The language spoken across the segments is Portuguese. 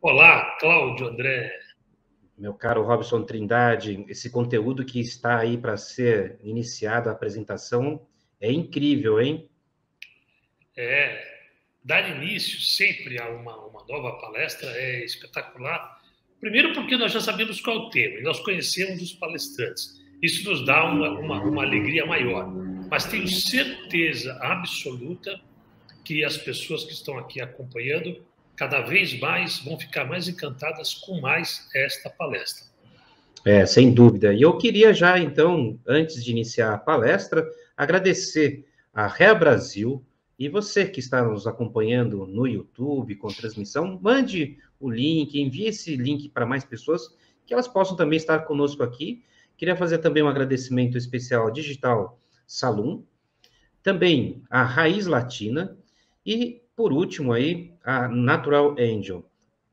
Olá, Cláudio André. Meu caro Robson Trindade, esse conteúdo que está aí para ser iniciado a apresentação é incrível, hein? Dar início sempre a uma nova palestra é espetacular. Primeiro, porque nós já sabemos qual é o tema e nós conhecemos os palestrantes. Isso nos dá uma alegria maior. Mas tenho certeza absoluta que as pessoas que estão aqui acompanhando cada vez mais vão ficar mais encantadas com mais esta palestra. Sem dúvida. E eu queria já, então, antes de iniciar a palestra, agradecer a Rea Brasil e você que está nos acompanhando no YouTube com transmissão, mande o link, envie esse link para mais pessoas que elas possam também estar conosco aqui. Queria fazer também um agradecimento especial ao Digital Salum, também a Raiz Latina e, por último, aí, a Natural Angel.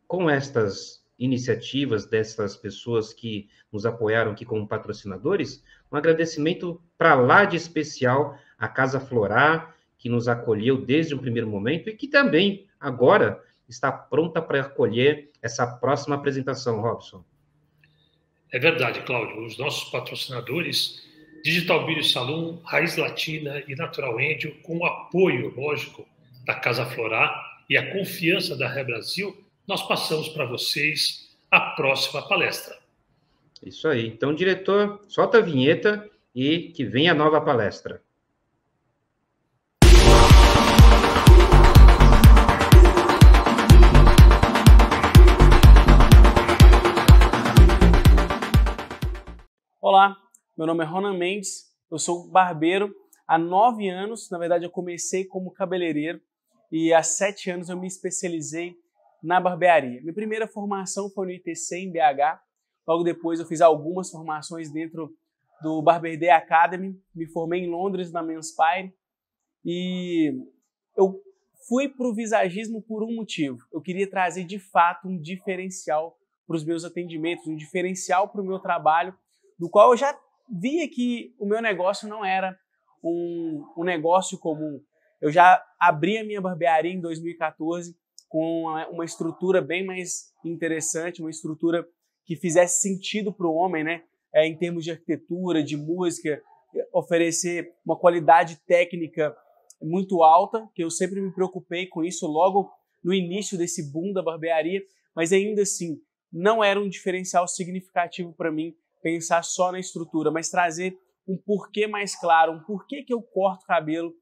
Com estas iniciativas dessas pessoas que nos apoiaram aqui como patrocinadores, um agradecimento para lá de especial à Casa Florá, que nos acolheu desde o primeiro momento e que também agora está pronta para acolher essa próxima apresentação, Robson. É verdade, Cláudio. Os nossos patrocinadores, Digital Beauty Salon, Raiz Latina e Natural Angel, com o apoio, lógico, da Casa Florá e a confiança da Ré Brasil, nós passamos para vocês a próxima palestra. Isso aí. Então, diretor, solta a vinheta e que venha a nova palestra. Olá, meu nome é Ronan Mendes, eu sou barbeiro há 9 anos, na verdade eu comecei como cabeleireiro e há 7 anos eu me especializei na barbearia. Minha primeira formação foi no ITC em BH, logo depois eu fiz algumas formações dentro do Barber Day Academy, me formei em Londres na Menspire e eu fui para o visagismo por um motivo, eu queria trazer de fato um diferencial para os meus atendimentos, um diferencial para o meu trabalho, do qual eu já via que o meu negócio não era um negócio comum. Eu já abri a minha barbearia em 2014 com uma estrutura bem mais interessante, uma estrutura que fizesse sentido para o homem, né? Em termos de arquitetura, de música, oferecer uma qualidade técnica muito alta, que eu sempre me preocupei com isso logo no início desse boom da barbearia, mas ainda assim não era um diferencial significativo para mim pensar só na estrutura, mas trazer um porquê mais claro, um porquê que eu corto cabelo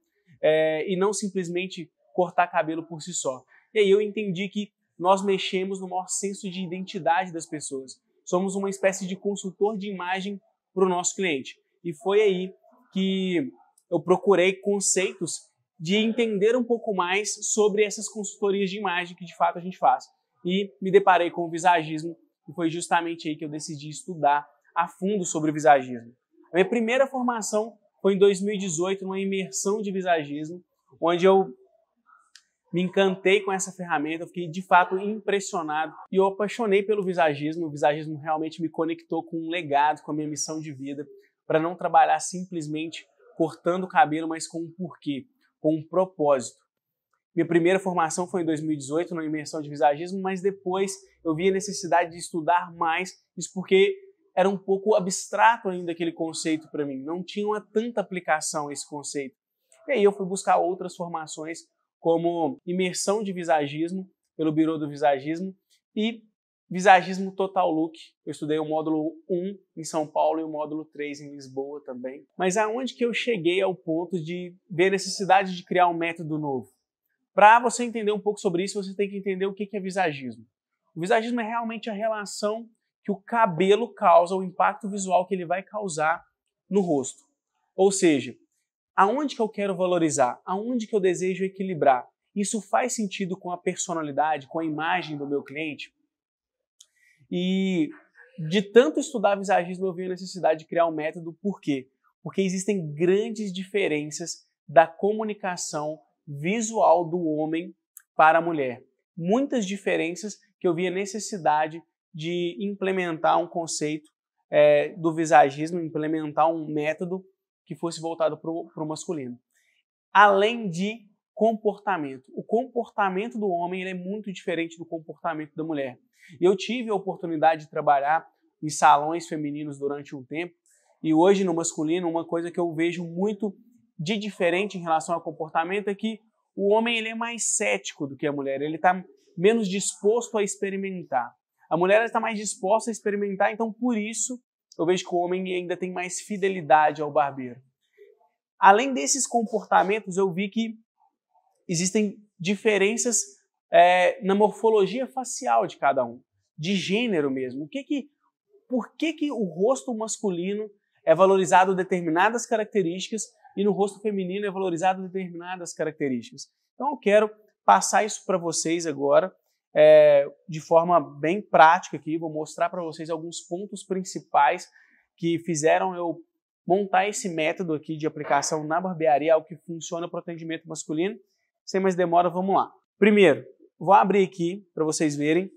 e não simplesmente cortar cabelo por si só. E aí eu entendi que nós mexemos no maior senso de identidade das pessoas. Somos uma espécie de consultor de imagem para o nosso cliente. E foi aí que eu procurei conceitos de entender um pouco mais sobre essas consultorias de imagem que de fato a gente faz. E me deparei com o visagismo e foi justamente aí que eu decidi estudar a fundo sobre o visagismo. A minha primeira formação foi em 2018, numa imersão de visagismo, onde eu me encantei com essa ferramenta, eu fiquei de fato impressionado e eu apaixonei pelo visagismo. O visagismo realmente me conectou com um legado, com a minha missão de vida, para não trabalhar simplesmente cortando o cabelo, mas com um porquê, com um propósito. Minha primeira formação foi em 2018, na imersão de visagismo, mas depois eu vi a necessidade de estudar mais, isso porque era um pouco abstrato ainda aquele conceito para mim, não tinha uma tanta aplicação esse conceito. E aí eu fui buscar outras formações, como imersão de visagismo, pelo Bureau do Visagismo, e visagismo Total Look. Eu estudei o módulo 1 em São Paulo e o módulo 3 em Lisboa também. Mas aonde que eu cheguei ao ponto de ver a necessidade de criar um método novo? Para você entender um pouco sobre isso, você tem que entender o que é visagismo. O visagismo é realmente a relação que o cabelo causa, o impacto visual que ele vai causar no rosto. Ou seja, aonde que eu quero valorizar? Aonde que eu desejo equilibrar? Isso faz sentido com a personalidade, com a imagem do meu cliente? E de tanto estudar visagismo, eu vi a necessidade de criar um método. Por quê? Porque existem grandes diferenças da comunicação visual do homem para a mulher. Muitas diferenças que eu vi a necessidade de implementar um conceito do visagismo, implementar um método que fosse voltado para o masculino. Além de comportamento. O comportamento do homem ele é muito diferente do comportamento da mulher. Eu tive a oportunidade de trabalhar em salões femininos durante um tempo e hoje no masculino uma coisa que eu vejo muito de diferente em relação ao comportamento é que o homem ele é mais cético do que a mulher, ele está menos disposto a experimentar. A mulher está mais disposta a experimentar, então por isso eu vejo que o homem ainda tem mais fidelidade ao barbeiro. Além desses comportamentos, eu vi que existem diferenças na morfologia facial de cada um, de gênero mesmo. Por que o rosto masculino é valorizado determinadas características e no rosto feminino é valorizado determinadas características? Então eu quero passar isso para vocês agora de forma bem prática aqui. Vou mostrar para vocês alguns pontos principais que fizeram eu montar esse método aqui de aplicação na barbearia, algo que funciona para o atendimento masculino. Sem mais demora, vamos lá. Primeiro, vou abrir aqui para vocês verem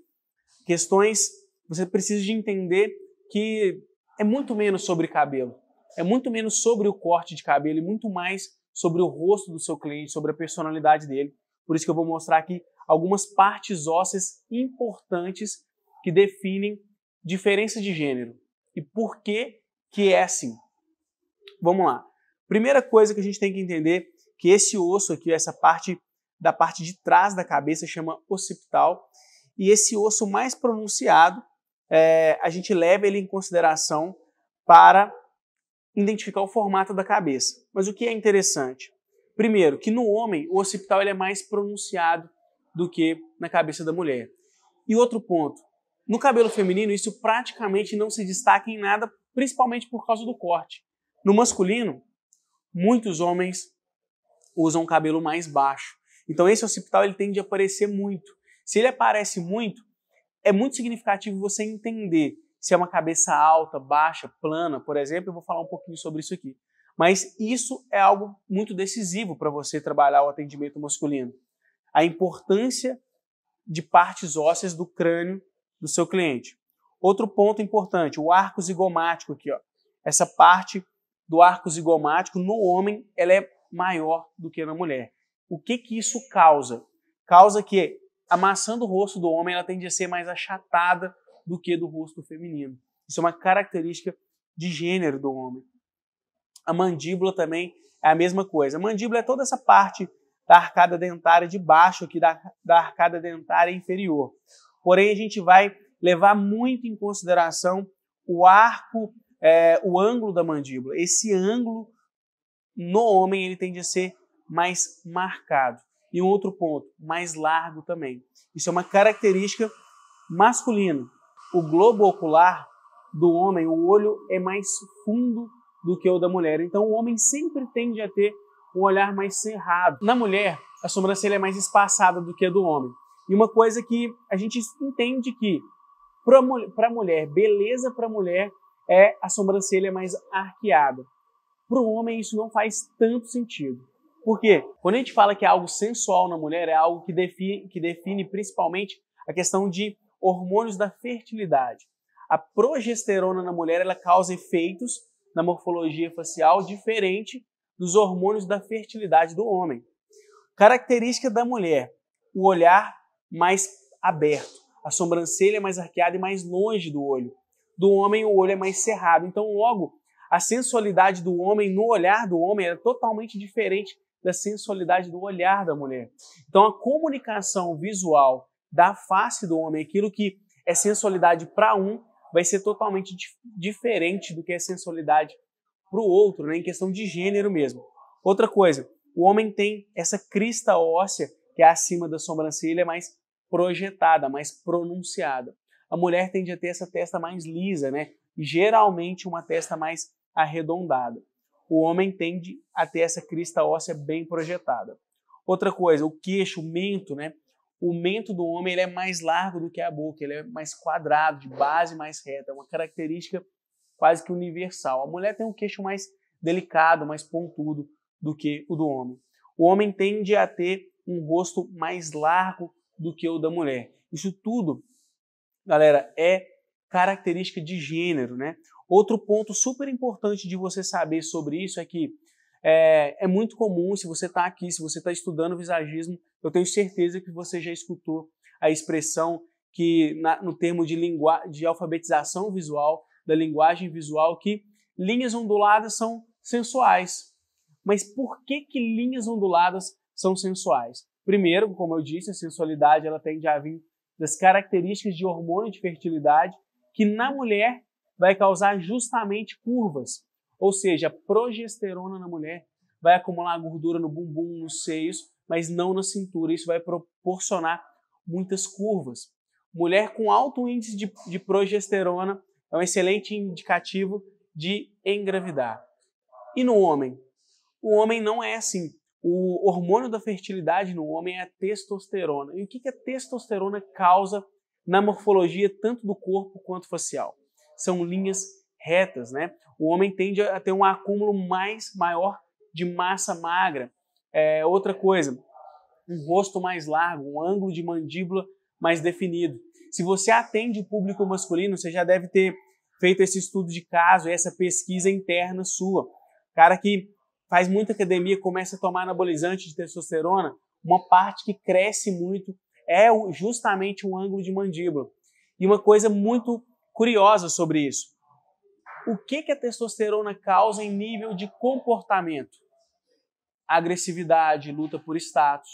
questões. Você precisa de entender que é muito menos sobre cabelo, é muito menos sobre o corte de cabelo e muito mais sobre o rosto do seu cliente, sobre a personalidade dele. Por isso que eu vou mostrar aqui algumas partes ósseas importantes que definem diferença de gênero e por que é assim. Vamos lá. Primeira coisa que a gente tem que entender que esse osso aqui, essa parte da parte de trás da cabeça chama occipital e esse osso mais pronunciado a gente leva ele em consideração para identificar o formato da cabeça. Mas o que é interessante? Primeiro, que no homem o occipital ele é mais pronunciado do que na cabeça da mulher. E outro ponto, no cabelo feminino isso praticamente não se destaca em nada, principalmente por causa do corte. No masculino, muitos homens usam um cabelo mais baixo. Então esse occipital ele tende a aparecer muito. Se ele aparece muito, é muito significativo você entender se é uma cabeça alta, baixa, plana, por exemplo. Eu vou falar um pouquinho sobre isso aqui. Mas isso é algo muito decisivo para você trabalhar o atendimento masculino. A importância de partes ósseas do crânio do seu cliente. Outro ponto importante, o arco zigomático aqui, ó. Essa parte do arco zigomático no homem ela é maior do que na mulher. O que isso causa? Causa que a maçã do rosto do homem ela tende a ser mais achatada do que do rosto feminino. Isso é uma característica de gênero do homem. A mandíbula também é a mesma coisa. A mandíbula é toda essa parte da arcada dentária de baixo aqui da arcada dentária inferior. Porém, a gente vai levar muito em consideração o arco, o ângulo da mandíbula. Esse ângulo no homem ele tende a ser mais marcado. E um outro ponto, mais largo também. Isso é uma característica masculina. O globo ocular do homem, o olho é mais fundo do que o da mulher. Então o homem sempre tende a ter um olhar mais cerrado. Na mulher, a sobrancelha é mais espaçada do que a do homem. E uma coisa que a gente entende que para a mulher, beleza para a mulher é a sobrancelha mais arqueada. Para o homem isso não faz tanto sentido. Por quê? Quando a gente fala que é algo sensual na mulher, é algo que define principalmente a questão de hormônios da fertilidade. A progesterona na mulher ela causa efeitos na morfologia facial diferente dos hormônios da fertilidade do homem. Característica da mulher, o olhar mais aberto, a sobrancelha mais arqueada e mais longe do olho. Do homem, o olho é mais cerrado. Então, logo, a sensualidade do homem no olhar do homem é totalmente diferente da sensualidade do olhar da mulher. Então, a comunicação visual da face do homem, aquilo que é sensualidade para um, vai ser totalmente diferente do que é sensualidade para o outro, né, em questão de gênero mesmo. Outra coisa, o homem tem essa crista óssea que é acima da sobrancelha, mais projetada, mais pronunciada. A mulher tende a ter essa testa mais lisa, né? Geralmente uma testa mais arredondada. O homem tende a ter essa crista óssea bem projetada. Outra coisa, o queixo, o mento, né? O mento do homem ele é mais largo do que a boca, ele é mais quadrado, de base mais reta, é uma característica quase que universal. A mulher tem um queixo mais delicado, mais pontudo do que o do homem. O homem tende a ter um rosto mais largo do que o da mulher. Isso tudo, galera, é característica de gênero, né? Outro ponto super importante de você saber sobre isso é que É muito comum, se você está aqui, se você está estudando visagismo, eu tenho certeza que você já escutou a expressão que, no termo de alfabetização visual, da linguagem visual, que linhas onduladas são sensuais. Mas por que linhas onduladas são sensuais? Primeiro, como eu disse, a sensualidade ela tende a vir das características de hormônio de fertilidade, que na mulher vai causar justamente curvas. Ou seja, a progesterona na mulher vai acumular gordura no bumbum, nos seios, mas não na cintura. Isso vai proporcionar muitas curvas. Mulher com alto índice de progesterona é um excelente indicativo de engravidar. E no homem? O homem não é assim. O hormônio da fertilidade no homem é a testosterona. E o que a testosterona causa na morfologia tanto do corpo quanto facial? São linhas retas, né? O homem tende a ter um acúmulo maior de massa magra. Outra coisa, um rosto mais largo, um ângulo de mandíbula mais definido. Se você atende o público masculino, você já deve ter feito esse estudo de caso, essa pesquisa interna sua. Cara que faz muita academia, começa a tomar anabolizante de testosterona, uma parte que cresce muito é justamente um ângulo de mandíbula. E uma coisa muito curiosa sobre isso. O que a testosterona causa em nível de comportamento? Agressividade, luta por status.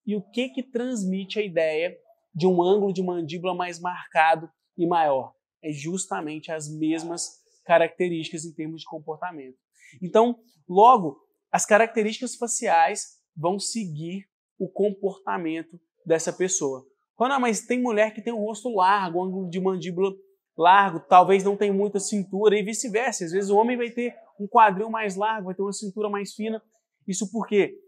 E o que transmite a ideia de um ângulo de mandíbula mais marcado e maior? É justamente as mesmas características em termos de comportamento. Então, logo, as características faciais vão seguir o comportamento dessa pessoa. Não, mas tem mulher que tem um rosto largo, um ângulo de mandíbula largo, talvez não tenha muita cintura e vice-versa. Às vezes o homem vai ter um quadril mais largo, vai ter uma cintura mais fina. Isso porque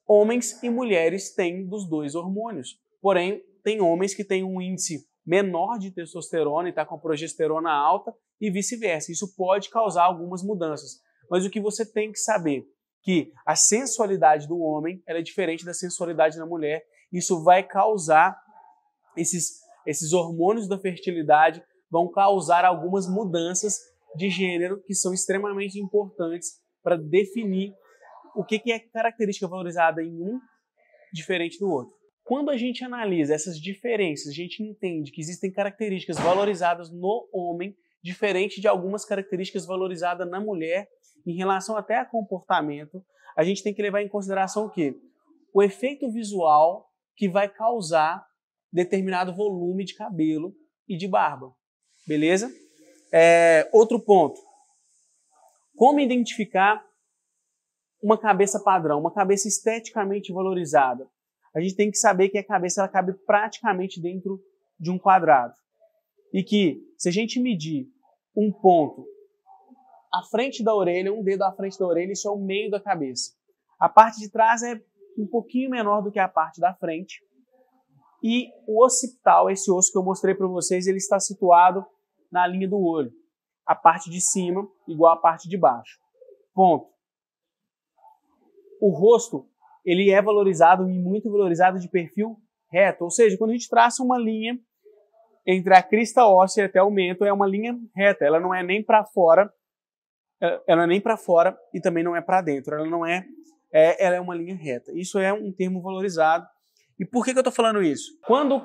homens e mulheres têm dos dois hormônios. Porém, tem homens que têm um índice menor de testosterona e está com a progesterona alta e vice-versa. Isso pode causar algumas mudanças. Mas o que você tem que saber que a sensualidade do homem ela é diferente da sensualidade da mulher. Isso vai causar, esses hormônios da fertilidade vão causar algumas mudanças de gênero que são extremamente importantes para definir o que é característica valorizada em um diferente do outro. Quando a gente analisa essas diferenças, a gente entende que existem características valorizadas no homem diferente de algumas características valorizadas na mulher em relação até a comportamento, a gente tem que levar em consideração o quê? O efeito visual que vai causar determinado volume de cabelo e de barba. Beleza? Outro ponto. Como identificar uma cabeça padrão, uma cabeça esteticamente valorizada? A gente tem que saber que a cabeça ela cabe praticamente dentro de um quadrado. E que, se a gente medir um ponto à frente da orelha, um dedo à frente da orelha, isso é o meio da cabeça. A parte de trás é um pouquinho menor do que a parte da frente. E o occipital, esse osso que eu mostrei para vocês, ele está situado na linha do olho. A parte de cima igual à parte de baixo. Ponto. O rosto, ele é valorizado e muito valorizado de perfil reto. Ou seja, quando a gente traça uma linha entre a crista óssea até o mento, é uma linha reta. Ela não é nem para fora, e também não é para dentro. Ela é uma linha reta. Isso é um termo valorizado. E por que eu estou falando isso? Quando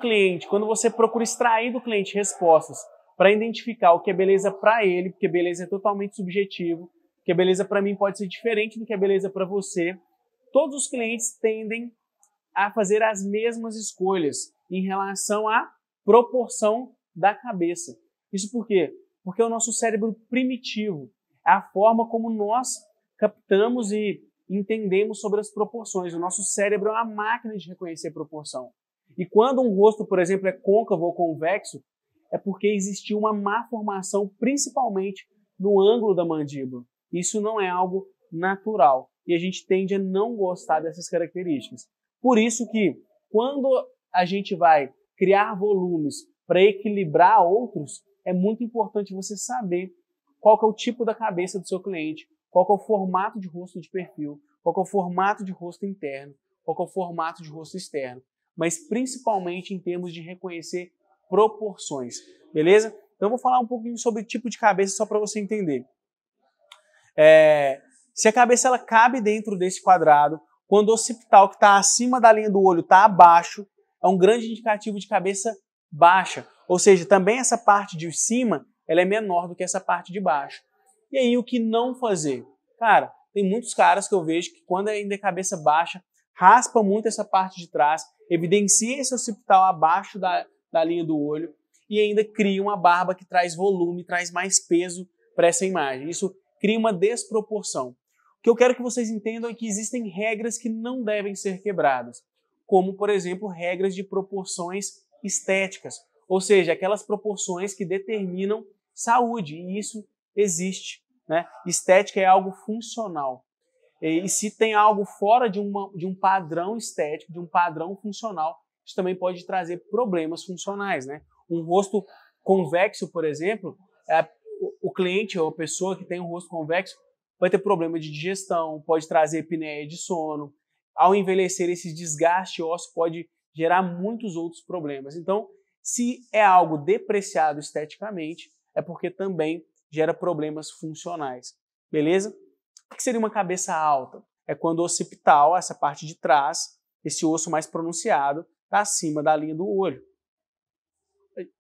você procura extrair do cliente respostas para identificar o que é beleza para ele, porque beleza é totalmente subjetivo, porque beleza para mim pode ser diferente do que é beleza para você, todos os clientes tendem a fazer as mesmas escolhas em relação à proporção da cabeça. Isso por quê? Porque é o nosso cérebro primitivo, é a forma como nós captamos e entendemos sobre as proporções. O nosso cérebro é uma máquina de reconhecer proporção. E quando um rosto, por exemplo, é côncavo ou convexo, é porque existiu uma má formação, principalmente no ângulo da mandíbula. Isso não é algo natural. E a gente tende a não gostar dessas características. Por isso que, quando a gente vai criar volumes para equilibrar outros, é muito importante você saber qual que é o tipo da cabeça do seu cliente, qual que é o formato de rosto de perfil, qual que é o formato de rosto interno, qual que é o formato de rosto externo. Mas principalmente em termos de reconhecer proporções. Beleza? Então eu vou falar um pouquinho sobre o tipo de cabeça só para você entender. Se a cabeça ela cabe dentro desse quadrado, quando o occipital que está acima da linha do olho está abaixo, é um grande indicativo de cabeça baixa. Ou seja, também essa parte de cima ela é menor do que essa parte de baixo. E aí, o que não fazer? Cara, tem muitos caras que eu vejo que quando ainda é cabeça baixa, raspa muito essa parte de trás, evidencia esse occipital abaixo da linha do olho e ainda cria uma barba que traz volume, traz mais peso para essa imagem. Isso cria uma desproporção. O que eu quero que vocês entendam é que existem regras que não devem ser quebradas, como, por exemplo, regras de proporções estéticas, ou seja, aquelas proporções que determinam saúde, e isso existe, né? Estética é algo funcional. E se tem algo fora de um padrão estético, de um padrão funcional, isso também pode trazer problemas funcionais, né? Um rosto convexo, por exemplo, o cliente ou a pessoa que tem um rosto convexo vai ter problema de digestão, pode trazer apneia de sono. Ao envelhecer, esse desgaste ósseo pode gerar muitos outros problemas. Então, se é algo depreciado esteticamente, é porque também gera problemas funcionais. Beleza? O que seria uma cabeça alta? É quando o occipital, essa parte de trás, esse osso mais pronunciado, está acima da linha do olho.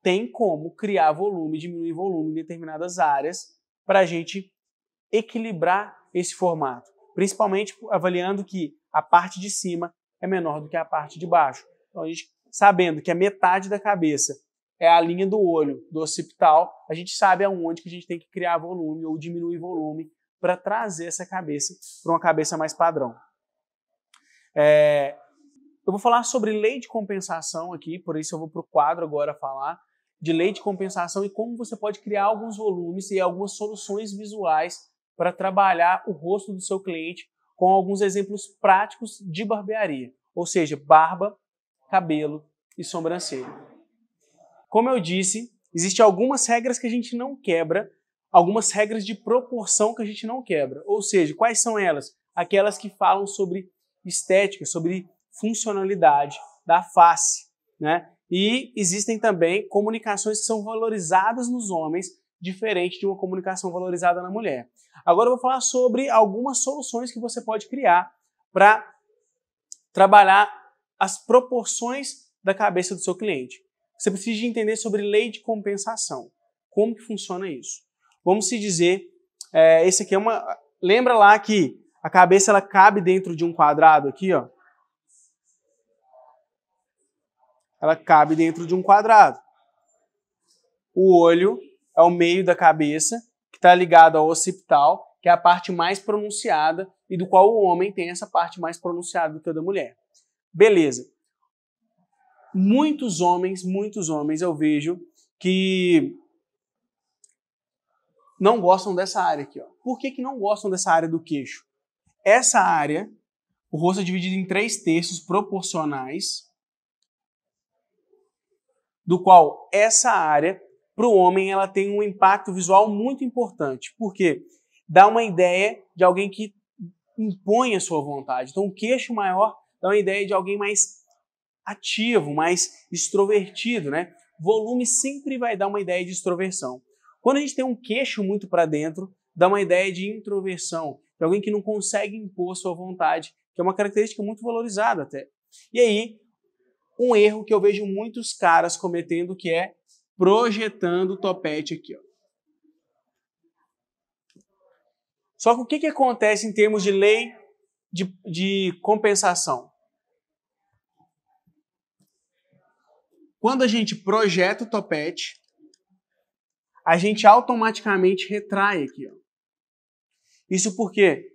Tem como criar volume, diminuir volume em determinadas áreas para a gente equilibrar esse formato. Principalmente avaliando que a parte de cima é menor do que a parte de baixo. Então, a gente, sabendo que a metade da cabeça é a linha do olho, do occipital, a gente sabe aonde que a gente tem que criar volume ou diminuir volume para trazer essa cabeça para uma cabeça mais padrão. Eu vou falar sobre lei de compensação aqui, por isso eu vou para o quadro agora falar de lei de compensação e como você pode criar alguns volumes e algumas soluções visuais para trabalhar o rosto do seu cliente com alguns exemplos práticos de barbearia, ou seja, barba, cabelo e sobrancelha. Como eu disse, existem algumas regras que a gente não quebra, algumas regras de proporção que a gente não quebra. Ou seja, quais são elas? Aquelas que falam sobre estética, sobre funcionalidade da face, né? E existem também comunicações que são valorizadas nos homens, diferente de uma comunicação valorizada na mulher. Agora eu vou falar sobre algumas soluções que você pode criar para trabalhar as proporções da cabeça do seu cliente. Você precisa entender sobre lei de compensação. Como que funciona isso? Vamos se dizer, esse aqui é uma... Lembra lá que a cabeça ela cabe dentro de um quadrado aqui, ó. Ela cabe dentro de um quadrado. O olho é o meio da cabeça, que está ligado ao occipital, que é a parte mais pronunciada e do qual o homem tem essa parte mais pronunciada do que a da mulher. Beleza. Muitos homens eu vejo que não gostam dessa área aqui, ó. Por que não gostam dessa área do queixo? Essa área, o rosto é dividido em 3/3 proporcionais, do qual essa área, para o homem, ela tem um impacto visual muito importante. Por quê? Dá uma ideia de alguém que impõe a sua vontade. Então, o queixo maior dá uma ideia de alguém mais ativo, mais extrovertido, né? Volume sempre vai dar uma ideia de extroversão. Quando a gente tem um queixo muito para dentro, dá uma ideia de introversão, de alguém que não consegue impor sua vontade, que é uma característica muito valorizada até. E aí, um erro que eu vejo muitos caras cometendo, que é projetando o topete aqui, ó. Só que o que acontece em termos de lei de compensação? Quando a gente projeta o topete, a gente automaticamente retrai aqui, ó. Isso porque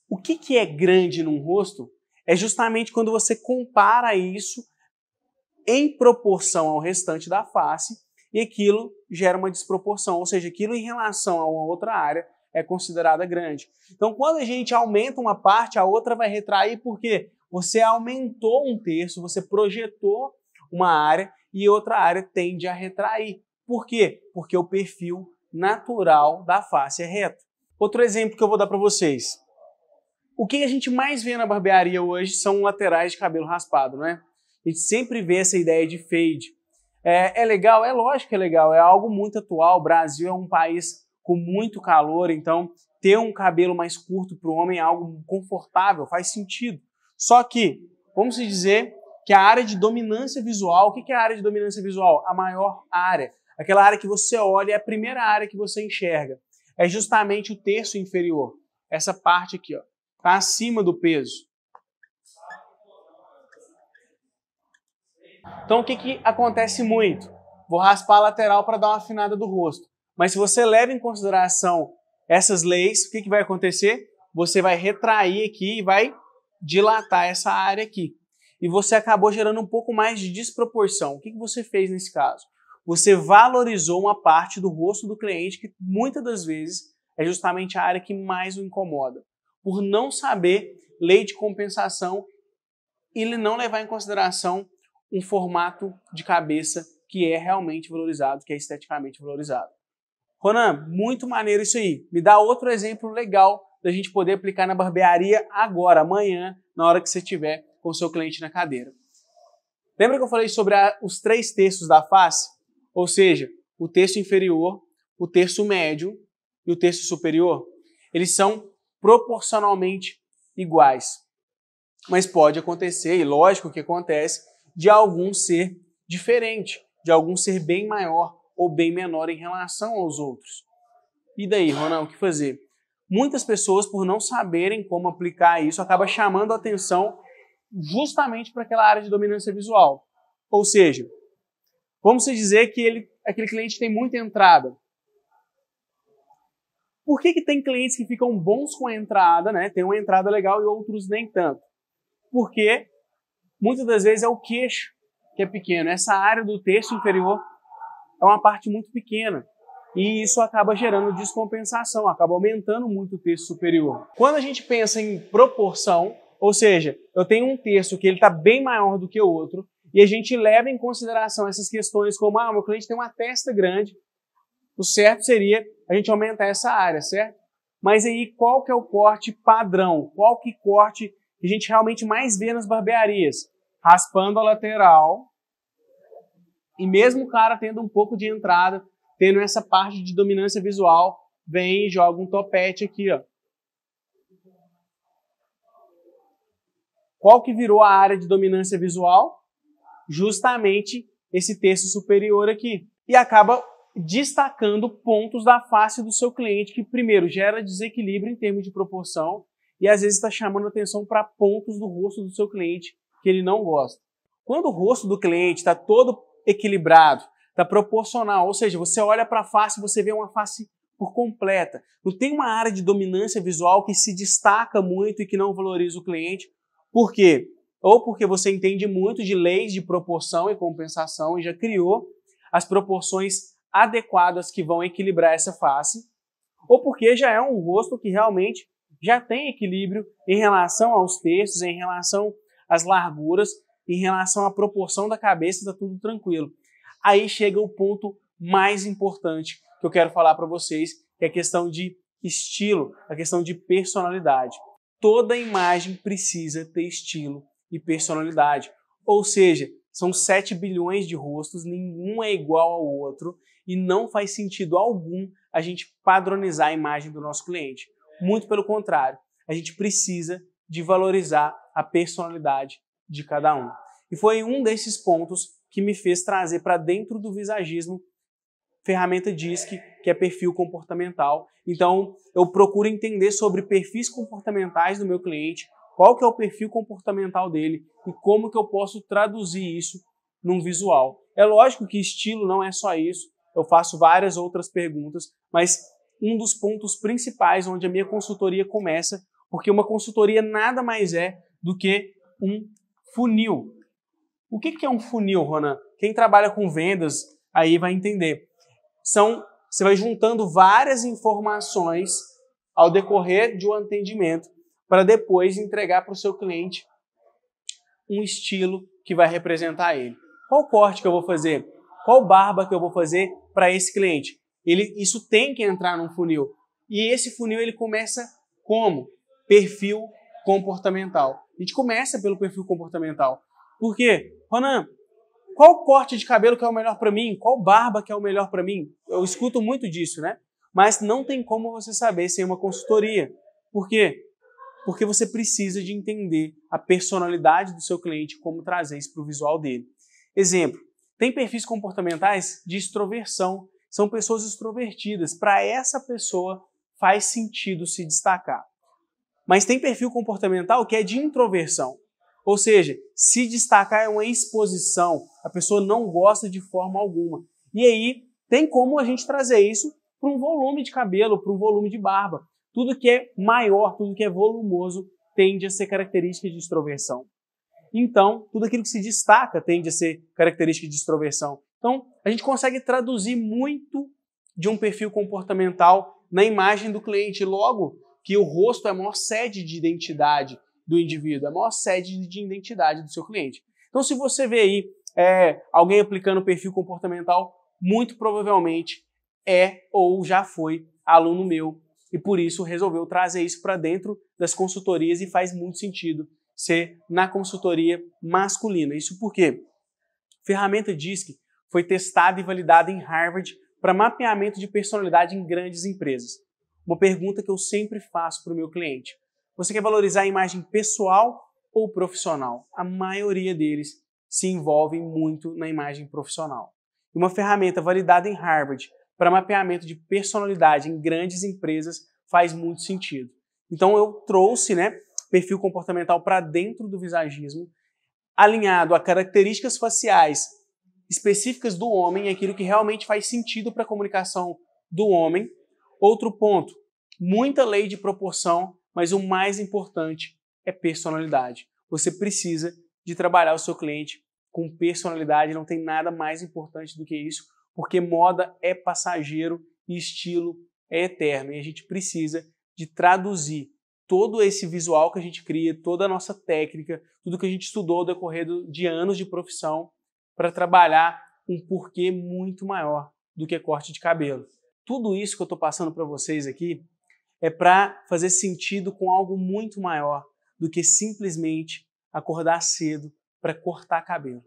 o que é grande num rosto é justamente quando você compara isso em proporção ao restante da face e aquilo gera uma desproporção, ou seja, aquilo em relação a uma outra área é considerada grande. Então, quando a gente aumenta uma parte, a outra vai retrair porque você aumentou um terço, você projetou uma área e outra área tende a retrair. Por quê? Porque o perfil natural da face é reto. Outro exemplo que eu vou dar para vocês. O que a gente mais vê na barbearia hoje são laterais de cabelo raspado, né? A gente sempre vê essa ideia de fade. É legal? É lógico que é legal, é algo muito atual. O Brasil é um país com muito calor, então ter um cabelo mais curto para o homem é algo confortável, faz sentido. Só que, vamos dizer que a área de dominância visual, o que é a área de dominância visual? A maior área. Aquela área que você olha é a primeira área que você enxerga. É justamente o terço inferior. Essa parte aqui, ó, está acima do peso. Então, o que acontece muito? Vou raspar a lateral para dar uma afinada do rosto. Mas se você leva em consideração essas leis, o que vai acontecer? Você vai retrair aqui e vai dilatar essa área aqui. E você acabou gerando um pouco mais de desproporção. O que você fez nesse caso? Você valorizou uma parte do rosto do cliente que muitas das vezes é justamente a área que mais o incomoda. Por não saber lei de compensação e ele não levar em consideração um formato de cabeça que é realmente valorizado, que é esteticamente valorizado. Ronan, muito maneiro isso aí. Me dá outro exemplo legal da gente poder aplicar na barbearia agora, amanhã, na hora que você estiver com o seu cliente na cadeira. Lembra que eu falei sobre os 3 terços da face? Ou seja, o terço inferior, o terço médio e o terço superior? Eles são proporcionalmente iguais. Mas pode acontecer, e lógico que acontece, de algum ser diferente, de algum ser bem maior ou bem menor em relação aos outros. E daí, Ronan, o que fazer? Muitas pessoas, por não saberem como aplicar isso, acabam chamando a atenção justamente para aquela área de dominância visual. Ou seja, vamos dizer que aquele cliente tem muita entrada. Por que tem clientes que ficam bons com a entrada, né? Tem uma entrada legal e outros nem tanto? Porque muitas das vezes é o queixo que é pequeno. Essa área do terço inferior é uma parte muito pequena. E isso acaba gerando descompensação, acaba aumentando muito o terço superior. Quando a gente pensa em proporção, ou seja, eu tenho um terço que ele está bem maior do que o outro, e a gente leva em consideração essas questões como, meu cliente tem uma testa grande, o certo seria a gente aumentar essa área, certo? Mas aí qual que é o corte padrão? Qual que corte que a gente realmente mais vê nas barbearias? Raspando a lateral, e mesmo o cara tendo um pouco de entrada, tendo essa parte de dominância visual, vem e joga um topete aqui, ó. Qual que virou a área de dominância visual? Justamente esse terço superior aqui. E acaba destacando pontos da face do seu cliente, que primeiro gera desequilíbrio em termos de proporção e às vezes está chamando atenção para pontos do rosto do seu cliente que ele não gosta. Quando o rosto do cliente está todo equilibrado, está proporcional, ou seja, você olha para a face e você vê uma face por completa. Não tem uma área de dominância visual que se destaca muito e que não valoriza o cliente. Por quê? Ou porque você entende muito de leis de proporção e compensação e já criou as proporções adequadas que vão equilibrar essa face, ou porque já é um rosto que realmente já tem equilíbrio em relação aos terços, em relação às larguras, em relação à proporção da cabeça, está tudo tranquilo. Aí chega o ponto mais importante que eu quero falar para vocês, que é a questão de estilo, a questão de personalidade. Toda imagem precisa ter estilo e personalidade. Ou seja, são 7 bilhões de rostos, nenhum é igual ao outro e não faz sentido algum a gente padronizar a imagem do nosso cliente. Muito pelo contrário, a gente precisa de valorizar a personalidade de cada um. E foi um desses pontos que me fez trazer para dentro do visagismo ferramenta DISC, que é perfil comportamental. Então, eu procuro entender sobre perfis comportamentais do meu cliente, qual que é o perfil comportamental dele e como que eu posso traduzir isso num visual. É lógico que estilo não é só isso, eu faço várias outras perguntas, mas um dos pontos principais onde a minha consultoria começa, porque uma consultoria nada mais é do que um funil. O que é um funil, Ronan? Quem trabalha com vendas aí vai entender. Você vai juntando várias informações ao decorrer de um atendimento para depois entregar para o seu cliente um estilo que vai representar ele. Qual corte que eu vou fazer? Qual barba que eu vou fazer para esse cliente? Isso tem que entrar num funil. E esse funil ele começa como? Perfil comportamental. A gente começa pelo perfil comportamental. Por quê? Ronan, qual corte de cabelo que é o melhor para mim? Qual barba que é o melhor para mim? Eu escuto muito disso, né? Mas não tem como você saber sem uma consultoria. Por quê? Porque você precisa de entender a personalidade do seu cliente, como trazer isso para o visual dele. Exemplo, tem perfis comportamentais de extroversão, são pessoas extrovertidas. Para essa pessoa faz sentido se destacar. Mas tem perfil comportamental que é de introversão. Ou seja, se destacar é uma exposição, a pessoa não gosta de forma alguma. E aí tem como a gente trazer isso para um volume de cabelo, para um volume de barba. Tudo que é maior, tudo que é volumoso, tende a ser característica de extroversão. Então, tudo aquilo que se destaca tende a ser característica de extroversão. Então, a gente consegue traduzir muito de um perfil comportamental na imagem do cliente. Logo, que o rosto é a maior sede de identidade do indivíduo, a maior sede de identidade do seu cliente. Então, se você vê aí alguém aplicando perfil comportamental, muito provavelmente é ou já foi aluno meu e por isso resolveu trazer isso para dentro das consultorias e faz muito sentido ser na consultoria masculina. Isso porque a ferramenta DISC foi testada e validada em Harvard para mapeamento de personalidade em grandes empresas. Uma pergunta que eu sempre faço para o meu cliente. Você quer valorizar a imagem pessoal ou profissional? A maioria deles se envolve muito na imagem profissional. E uma ferramenta validada em Harvard para mapeamento de personalidade em grandes empresas faz muito sentido. Então eu trouxe perfil comportamental para dentro do visagismo, alinhado a características faciais específicas do homem, aquilo que realmente faz sentido para a comunicação do homem. Outro ponto, muita lei de proporção, mas o mais importante é personalidade. Você precisa de trabalhar o seu cliente com personalidade, não tem nada mais importante do que isso, porque moda é passageiro e estilo é eterno. E a gente precisa de traduzir todo esse visual que a gente cria, toda a nossa técnica, tudo que a gente estudou ao decorrer de anos de profissão para trabalhar um porquê muito maior do que corte de cabelo. Tudo isso que eu estou passando para vocês aqui é para fazer sentido com algo muito maior do que simplesmente acordar cedo para cortar cabelo.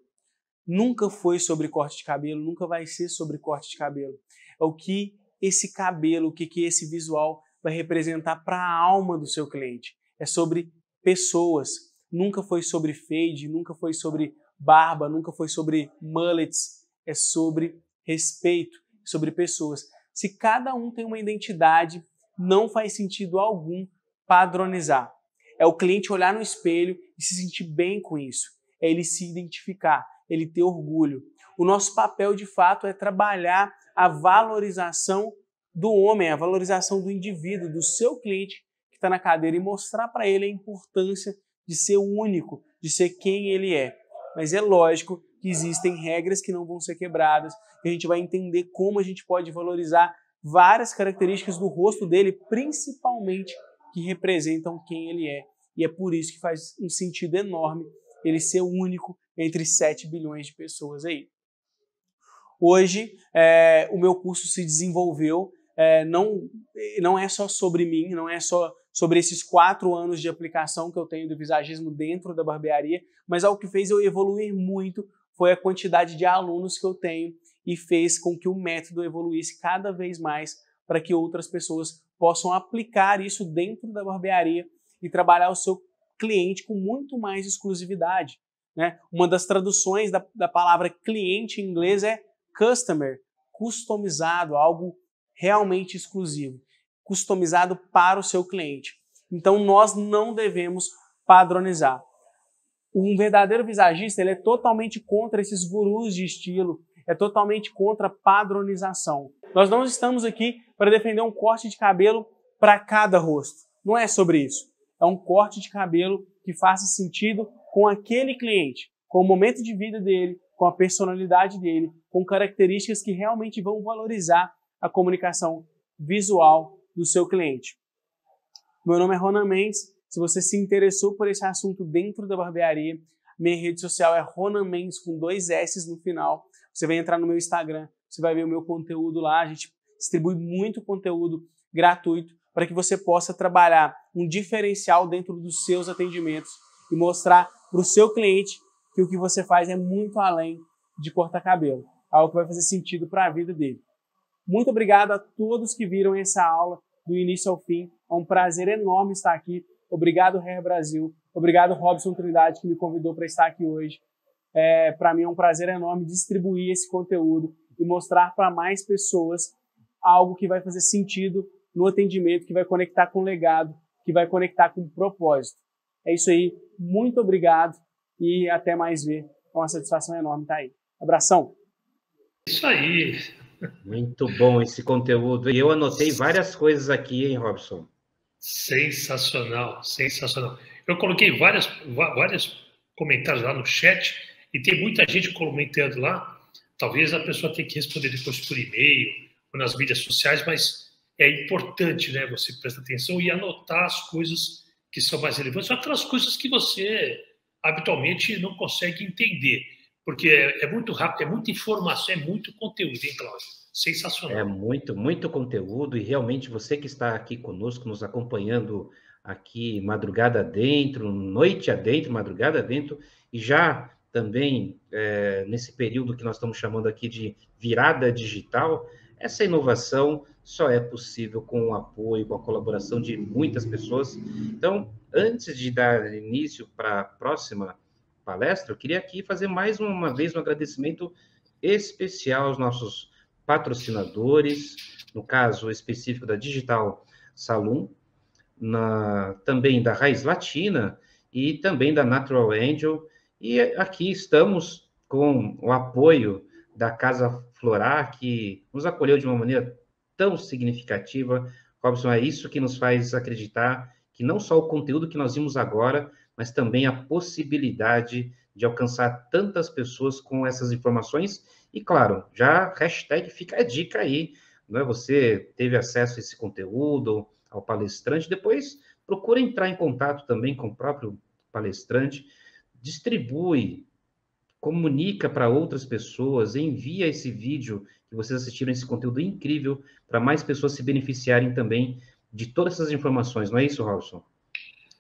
Nunca foi sobre corte de cabelo, nunca vai ser sobre corte de cabelo. É o que esse cabelo, o que esse visual vai representar para a alma do seu cliente. É sobre pessoas. Nunca foi sobre fade, nunca foi sobre barba, nunca foi sobre mullets. É sobre respeito, sobre pessoas. Se cada um tem uma identidade, não faz sentido algum padronizar. É o cliente olhar no espelho e se sentir bem com isso. É ele se identificar, ele ter orgulho. O nosso papel, de fato, é trabalhar a valorização do homem, a valorização do indivíduo, do seu cliente que está na cadeira e mostrar para ele a importância de ser único, de ser quem ele é. Mas é lógico que existem regras que não vão ser quebradas, e a gente vai entender como a gente pode valorizar várias características do rosto dele, principalmente que representam quem ele é. E é por isso que faz um sentido enorme ele ser único entre 7 bilhões de pessoas aí. Hoje, o meu curso se desenvolveu, não é só sobre mim, não é só sobre esses 4 anos de aplicação que eu tenho do visagismo dentro da barbearia, mas algo que fez eu evoluir muito foi a quantidade de alunos que eu tenho e fez com que o método evoluísse cada vez mais para que outras pessoas possam aplicar isso dentro da barbearia e trabalhar o seu cliente com muito mais exclusividade. Uma das traduções da palavra cliente em inglês é customer, customizado, algo realmente exclusivo, customizado para o seu cliente. Então nós não devemos padronizar. Um verdadeiro visagista ele é totalmente contra esses gurus de estilo, é totalmente contra a padronização. Nós não estamos aqui para defender um corte de cabelo para cada rosto. Não é sobre isso. É um corte de cabelo que faça sentido com aquele cliente, com o momento de vida dele, com a personalidade dele, com características que realmente vão valorizar a comunicação visual do seu cliente. Meu nome é Ronan Mendes. Se você se interessou por esse assunto dentro da barbearia, minha rede social é Ronan Mendes com 2 S no final. Você vai entrar no meu Instagram, você vai ver o meu conteúdo lá. A gente distribui muito conteúdo gratuito para que você possa trabalhar um diferencial dentro dos seus atendimentos e mostrar para o seu cliente que o que você faz é muito além de cortar cabelo. Algo que vai fazer sentido para a vida dele. Muito obrigado a todos que viram essa aula do início ao fim. É um prazer enorme estar aqui. Obrigado, Hair Brasil. Obrigado, Robson Trindade, que me convidou para estar aqui hoje. Para mim é um prazer enorme distribuir esse conteúdo e mostrar para mais pessoas algo que vai fazer sentido no atendimento, que vai conectar com o legado, que vai conectar com o propósito. É isso aí. Muito obrigado e até mais ver. É uma satisfação enorme estar aí. Abração. Isso aí. Muito bom esse conteúdo. E eu anotei várias coisas aqui, hein, Robson? Sensacional, sensacional. Eu coloquei vários comentários lá no chat e tem muita gente comentando lá. Talvez a pessoa tenha que responder depois por e-mail ou nas mídias sociais, mas é importante, né, você prestar atenção e anotar as coisas que são mais relevantes, aquelas coisas que você habitualmente não consegue entender, porque é muito rápido, é muita informação, é muito conteúdo, hein, Cláudio? Sensacional. É muito conteúdo, e realmente você que está aqui conosco, nos acompanhando aqui madrugada dentro, noite adentro, madrugada dentro, e já também nesse período que nós estamos chamando aqui de virada digital, essa inovação só é possível com o apoio, com a colaboração de muitas pessoas. Então, antes de dar início para a próxima palestra, eu queria aqui fazer mais uma vez um agradecimento especial aos nossos patrocinadores, no caso específico da Digital Saloon, também da Raiz Latina e também da Natural Angel. E aqui estamos com o apoio da Casa Florar, que nos acolheu de uma maneira tão significativa. Robson, é isso que nos faz acreditar que não só o conteúdo que nós vimos agora, mas também a possibilidade de alcançar tantas pessoas com essas informações. E, claro, já hashtag fica a dica aí, não é? Você teve acesso a esse conteúdo, ao palestrante, depois procura entrar em contato também com o próprio palestrante, distribui, comunica para outras pessoas, envia esse vídeo que vocês assistiram, esse conteúdo incrível, para mais pessoas se beneficiarem também de todas essas informações, não é isso, Robson?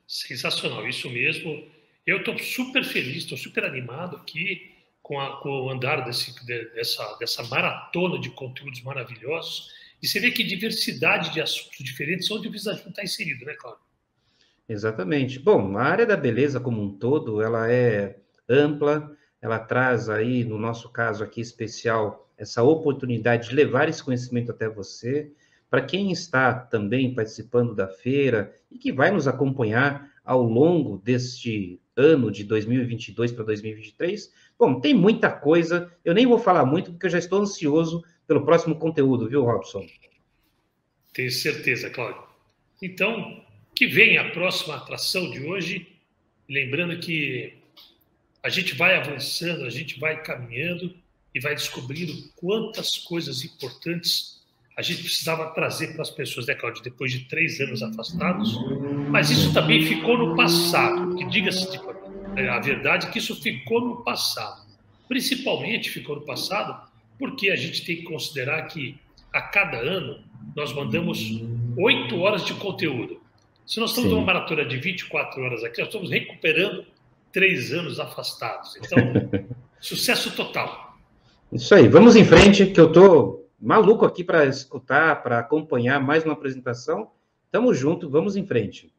Sensacional, isso mesmo. Eu estou super feliz, estou super animado aqui com o andar dessa maratona de conteúdos maravilhosos. E você vê que diversidade de assuntos diferentes onde o Visagismo está inserido, né, Cláudio? Exatamente. Bom, a área da beleza como um todo, ela é ampla, ela traz aí, no nosso caso aqui especial, essa oportunidade de levar esse conhecimento até você. Para quem está também participando da feira e que vai nos acompanhar ao longo deste ano de 2022 para 2023, bom, tem muita coisa, eu nem vou falar muito porque eu já estou ansioso pelo próximo conteúdo, viu, Robson? Tenho certeza, Cláudio. Então, que venha a próxima atração de hoje, lembrando que a gente vai avançando, a gente vai caminhando e vai descobrindo quantas coisas importantes a gente precisava trazer para as pessoas, né, Cláudio? Depois de 3 anos afastados, mas isso também ficou no passado, que diga-se a verdade que isso ficou no passado. Principalmente ficou no passado porque a gente tem que considerar que a cada ano nós mandamos 8 horas de conteúdo. Se nós estamos numa maratona de 24 horas aqui, nós estamos recuperando 3 anos afastados. Então, sucesso total. Isso aí, vamos em frente, que eu estou maluco aqui para escutar, para acompanhar mais uma apresentação. Tamo junto, vamos em frente.